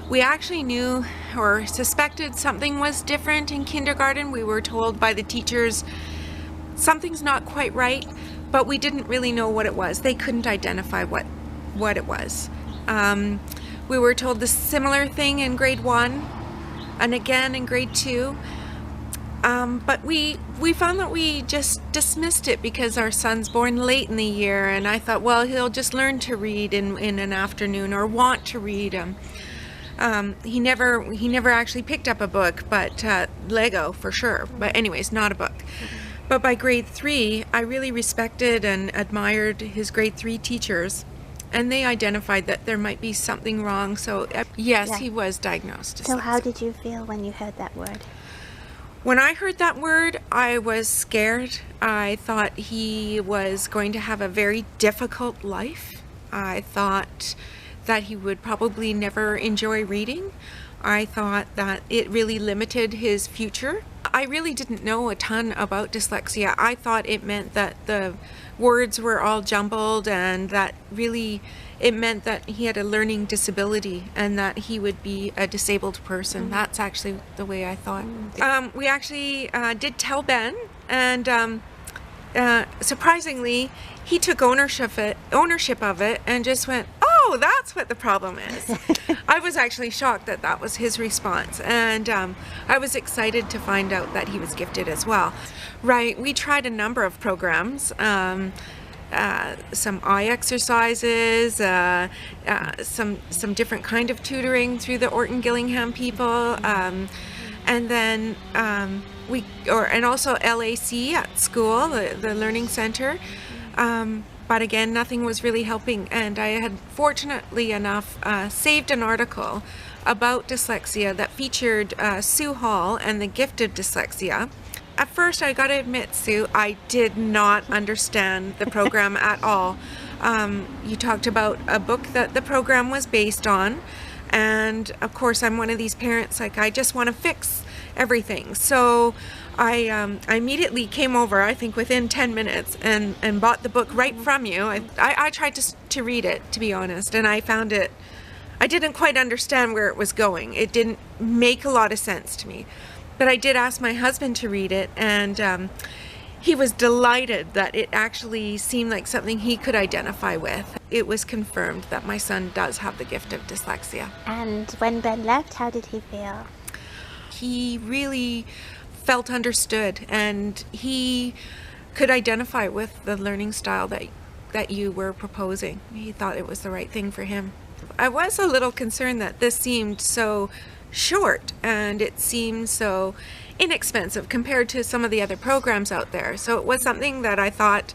We actually knew or suspected something was different in kindergarten. We were told by the teachers something's not quite right, but we didn't really know what it was. They couldn't identify what it was. We were told the similar thing in grade 1 and again in grade 2. But we found that we just dismissed it because our son's born late in the year, and I thought, well, he'll just learn to read in an afternoon or want to read. He never actually picked up a book, but Lego for sure. But anyways, not a book. But by grade 3, I really respected and admired his grade 3 teachers, and they identified that there might be something wrong. So yes, Yeah. he was diagnosed. So how did you feel when you heard that word? When I heard that word, I was scared. I thought he was going to have a very difficult life. I thought that he would probably never enjoy reading. I thought that it really limited his future. I really didn't know a ton about dyslexia. I thought it meant that the words were all jumbled, and that really it meant that he had a learning disability and that he would be a disabled person. That's actually the way I thought. We actually did tell Ben, and surprisingly, he took ownership of it and just went, "Oh, that's what the problem is." I was actually shocked that that was his response, and I was excited to find out that he was gifted as well. Right, we tried a number of programs. Some eye exercises, some different kind of tutoring through the Orton Gillingham people, and then and also LAC at school, the Learning Center. But again, nothing was really helping, and I had fortunately enough saved an article about dyslexia that featured Sue Hall and the gift of dyslexia. At first, I gotta admit, Sue, I did not understand the program at all. You talked about a book that the program was based on, and of course I'm one of these parents, like, I just want to fix everything. So I immediately came over, I think within 10 minutes, and bought the book right from you. I tried to read it, to be honest, and I found it, I didn't quite understand where it was going. It didn't make a lot of sense to me. But I did ask my husband to read it, and he was delighted that it actually seemed like something he could identify with. It was confirmed that my son does have the gift of dyslexia. And when Ben left, how did he feel? He really felt understood, and he could identify with the learning style that you were proposing. He thought it was the right thing for him. I was a little concerned that this seemed so short, and it seemed so inexpensive compared to some of the other programs out there. So it was something that I thought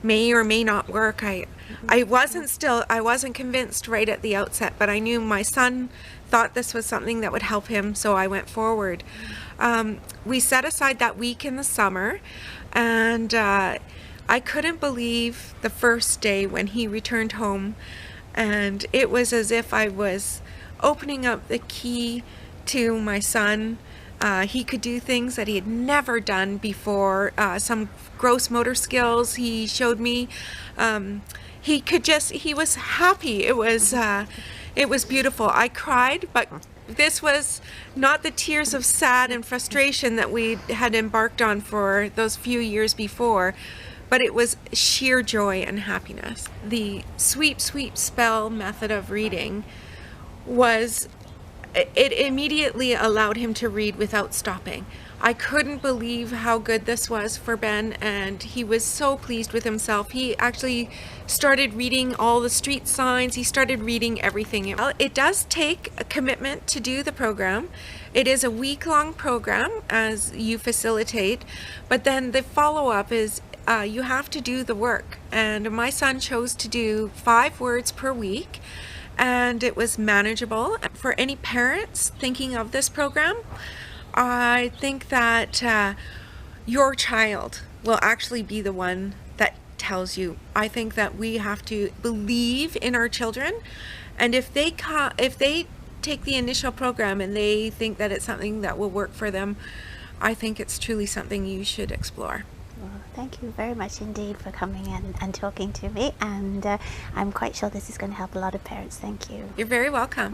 may or may not work. I wasn't convinced right at the outset, but I knew my son thought this was something that would help him, so I went forward. We set aside that week in the summer, and I couldn't believe the first day when he returned home, and it was as if I was opening up the key to my son. He could do things that he had never done before, some gross motor skills he showed me. He was happy. It was beautiful. I cried, but this was not the tears of sad and frustration that we had embarked on for those few years before, but it was sheer joy and happiness. The sweep, sweep, spell method of reading it immediately allowed him to read without stopping. I couldn't believe how good this was for Ben, and he was so pleased with himself. He actually started reading all the street signs. He started reading everything. It does take a commitment to do the program. It is a week-long program as you facilitate, but then the follow-up is you have to do the work. And my son chose to do 5 words per week, and it was manageable. For any parents thinking of this program, I think that your child will actually be the one that tells you. I think that we have to believe in our children, and if they take the initial program and they think that it's something that will work for them, I think it's truly something you should explore. Well, thank you very much indeed for coming in and talking to me, and I'm quite sure this is going to help a lot of parents. Thank you. You're very welcome.